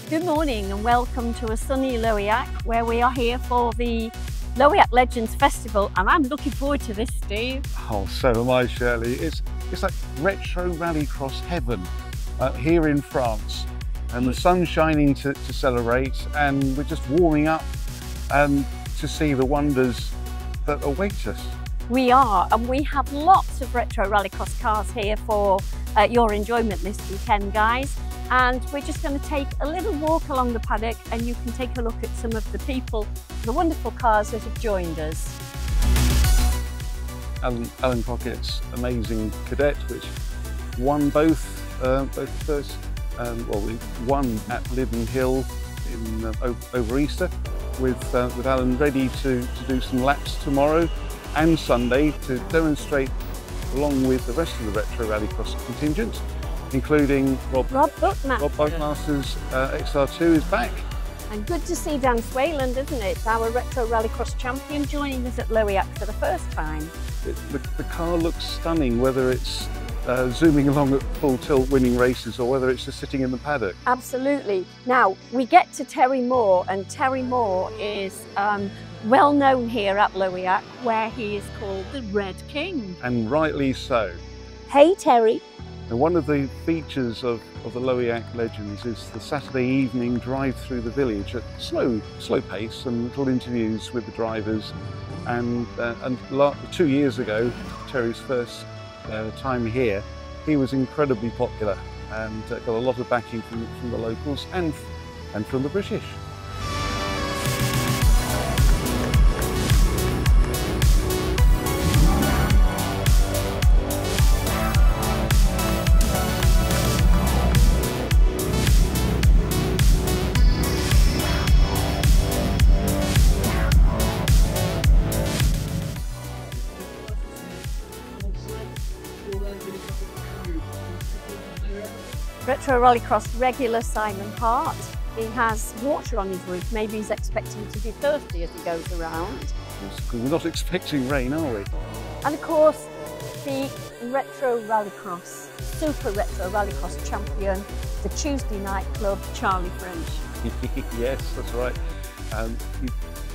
Good morning and welcome to a sunny Loheac, where we are here for the Loheac Legends Festival, and I'm looking forward to this, Steve. Oh, so am I, Shirley. It's like Retro Rallycross heaven here in France, and the sun's shining to celebrate, and we're just warming up to see the wonders that await us. We are, and we have lots of Retro Rallycross cars here for your enjoyment this weekend, guys. And we're just going to take a little walk along the paddock, and you can take a look at some of the people, the wonderful cars that have joined us. Alan Crockett's amazing Cadet, which won both first, well, we won at Libben Hill in over Easter, with Alan ready to do some laps tomorrow and Sunday to demonstrate along with the rest of the Retro Rallycross contingent, including Rob Buckmaster's XR2 is back. And good to see Dan Swayland, isn't it? Our Retro Rallycross champion joining us at Loheac for the first time. The car looks stunning, whether it's zooming along at full tilt winning races or whether it's just sitting in the paddock. Absolutely. Now, we get to Terry Moore, and Terry Moore is well known here at Loheac, where he is called the Red King. And rightly so. Hey, Terry. And one of the features of the Loheac Legends is the Saturday evening drive through the village at slow pace, and little interviews with the drivers. And 2 years ago, Terry's first time here, he was incredibly popular and got a lot of backing from the locals and from the British. Retro Rallycross regular Simon Hart. He has water on his roof. Maybe he's expecting to be thirsty as he goes around. Because we're not expecting rain, are we? And of course, the Retro Rallycross, Super Retro Rallycross champion, the Tuesday Night Club, Charlie French. Yes, that's right.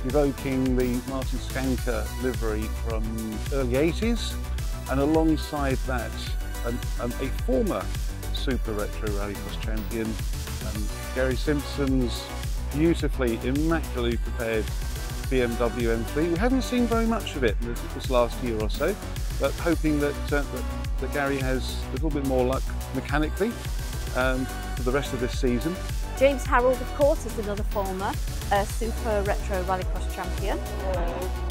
Evoking the Martin Skanker livery from early 80s, and alongside that, a former Super Retro Rallycross champion, Gary Simpson's beautifully, immaculately prepared BMW M3. We haven't seen very much of it this last year or so, but hoping that Gary has a little bit more luck mechanically for the rest of this season. James Harold, of course, is another former Super Retro Rallycross champion.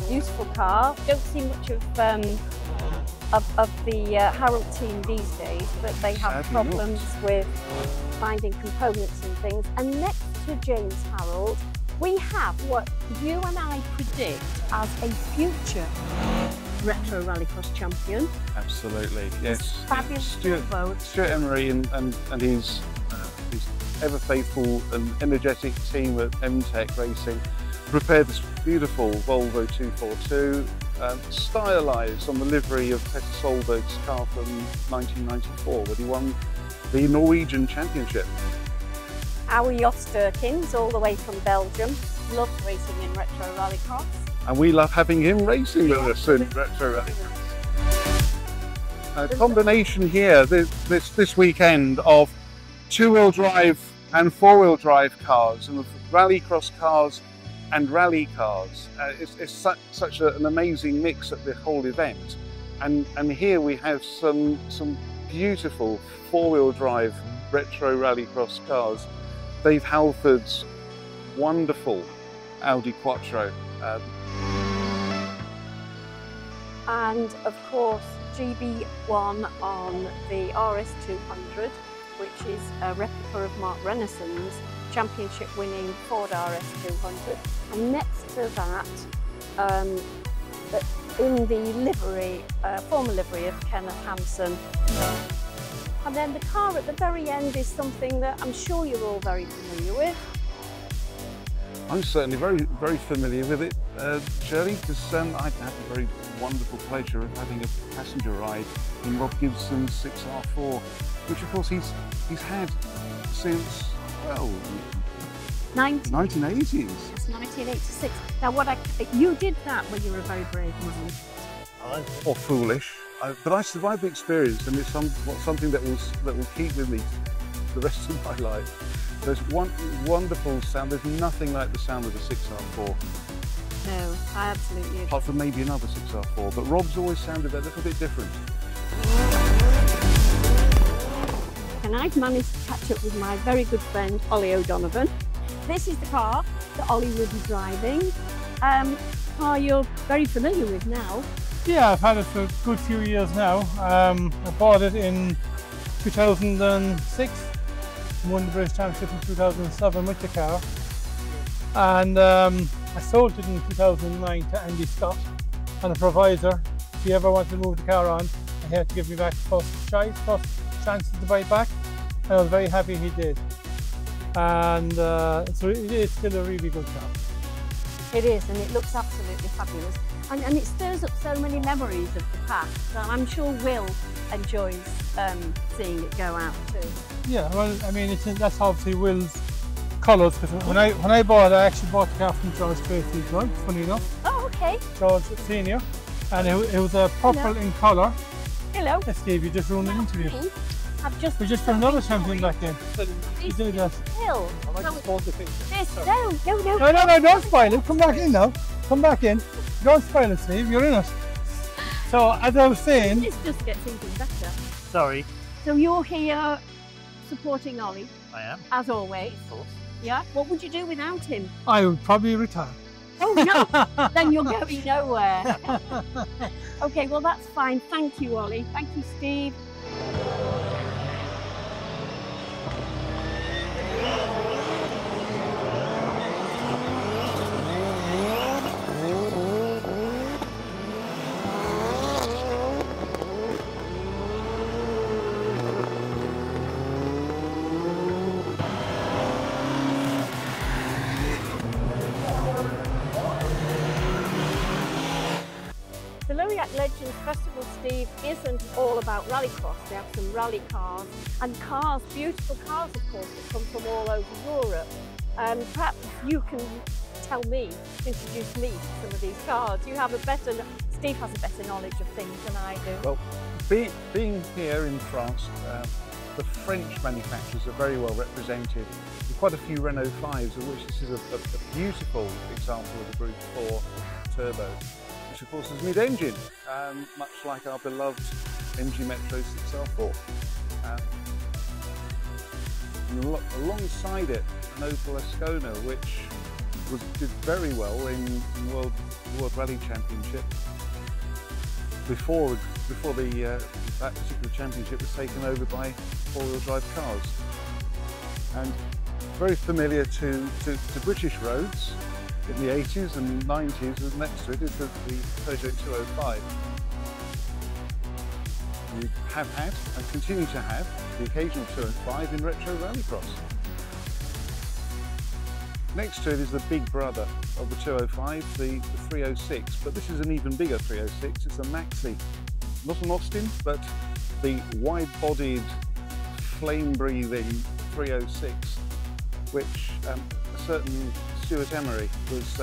Beautiful car. Don't see much of the Harold team these days, but they have problems with finding components and things. And next to James Harold, we have what you and I predict as a future Retro Rallycross champion. Absolutely, yes. Fabulous Stuart Emery and his ever faithful and energetic team at M-Tech Racing prepared this beautiful Volvo 242, stylised on the livery of Petter Solberg's car from 1994, when he won the Norwegian Championship. Our Josturkins, all the way from Belgium, loves racing in Retro Rallycross. And we love having him racing with us in Retro Rallycross. A combination here this weekend of two-wheel drive and four-wheel drive cars, and of rallycross cars and rally cars. It's such an amazing mix at the whole event, and here we have some beautiful four-wheel drive Retro Rallycross cars. Dave Halford's wonderful Audi Quattro, and of course GB1 on the RS200, which is a replica of Mark Rennison's championship-winning Ford RS200. And next to that, in the livery, former livery of Kenneth Hampson. And then the car at the very end is something that I'm sure you're all very familiar with. I'm certainly very familiar with it, Shirley, because I've had the very wonderful pleasure of having a passenger ride in Rob Gibson's 6R4, which of course he's had since, well, 1980s. It's 1986. Now, you did that when you were a very brave man. Or foolish, but I survived the experience, and it's something that will keep with me the rest of my life. There's one wonderful sound. There's nothing like the sound of a 6R4. No, I absolutely agree. Apart from maybe another 6R4, but Rob's always sounded a little bit different. And I've managed to catch up with my very good friend Ollie O'Donovan. This is the car that Ollie will be driving. Car you're very familiar with now. Yeah, I've had it for a good few years now. I bought it in 2006, won the British Championship in 2007 with the car, and I sold it in 2009 to Andy Scott on a provisor. If he ever wanted to move the car on, he had to give me back first chance to buy it back, and I was very happy he did. And so it's still a really good car. It is, and it looks absolutely fabulous. And it stirs up so many memories of the past. So I'm sure Will enjoys seeing it go out too. Yeah, well, I mean, that's obviously Will's colours. Because when I bought it, I actually bought the car from George Tracy as well, funny enough. Oh, okay. George Senior. And it was a purple in colour. Hello. Yes, Steve, you just ruined the interview. We just put another champion back in. You do that. Still. I like to pause the picture. No, don't spoil it. Come back in now. Come back in. Don't spoil it, Steve. You're in it. So, as I was saying... This just gets even better. Sorry. So you're here supporting Ollie? I am. As always. Of course. Yeah? What would you do without him? I would probably retire. Oh, no! Then you're going nowhere. Okay, well, that's fine. Thank you, Ollie. Thank you, Steve. The Loheac Legends Festival, Steve, isn't all about rallycross. They have some rally cars and cars, beautiful cars, of course, that come from all over Europe. Perhaps you can introduce me to some of these cars. Steve has a better knowledge of things than I do. Well, being here in France, the French manufacturers are very well represented. With quite a few Renault 5s, of which this is a beautiful example of a Group 4 turbo, which of course is mid-engine, much like our beloved MG Metro 6R4. And alongside it, an Opel Ascona, which did very well in World Rally Championship before that particular championship was taken over by four-wheel drive cars, and very familiar to British roads in the 80s and 90s. And next to it is the Peugeot 205. We have had and continue to have the occasional 205 in Retro Rallycross. Next to it is the big brother of the 205, the 306, but this is an even bigger 306. It's a Maxi, not an Austin, but the wide-bodied, flame-breathing 306, which a certain Stuart Emery was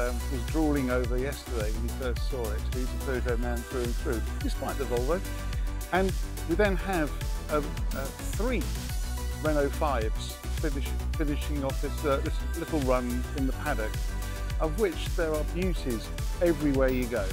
drooling over yesterday when he first saw it. He's a Peugeot man through and through, despite the Volvo. And we then have three Renault 5s finishing off this little run in the paddock, of which there are beauties everywhere you go.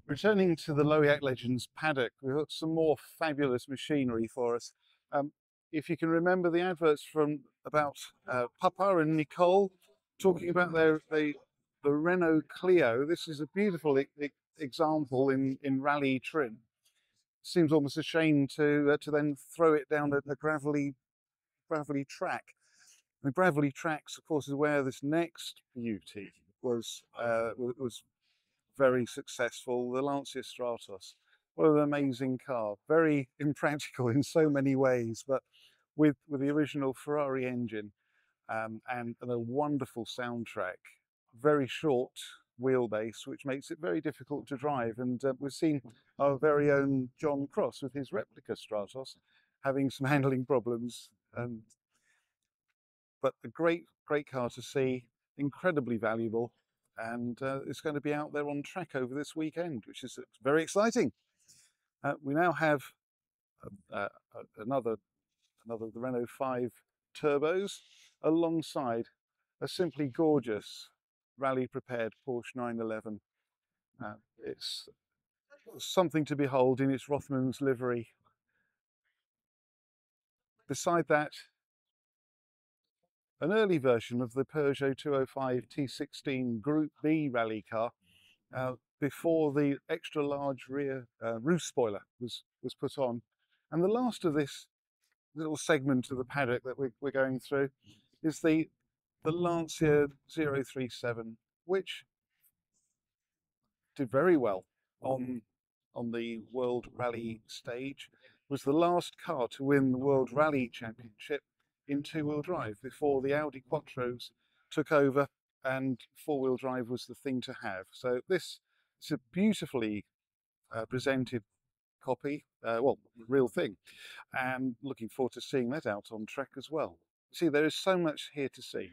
Returning to the Loheac Legends paddock, we've got some more fabulous machinery for us. If you can remember the adverts from about Papa and Nicole talking about the Renault Clio, this is a beautiful example in rally trim. Seems almost a shame to then throw it down a gravelly track. The gravelly tracks, of course, is where this next beauty was very successful. The Lancia Stratos. What an amazing car! Very impractical in so many ways, but with the original Ferrari engine and a wonderful soundtrack. Very short wheelbase, which makes it very difficult to drive. And we've seen our very own John Cross with his replica Stratos having some handling problems. But a great car to see, incredibly valuable, and it's going to be out there on track over this weekend, which is very exciting. We now have another the Renault 5 turbos alongside a simply gorgeous rally prepared Porsche 911. It's something to behold in its Rothmans livery. Beside that, an early version of the Peugeot 205 T16 Group B rally car before the extra large rear roof spoiler was put on. And the last of this little segment of the paddock that we're going through is the Lancia 037, which did very well on the World Rally stage, was the last car to win the World Rally Championship in two-wheel drive before the Audi Quattros took over and four-wheel drive was the thing to have. So this is a beautifully presented copy, well, real thing, and looking forward to seeing that out on track as well. See, there is so much here to see.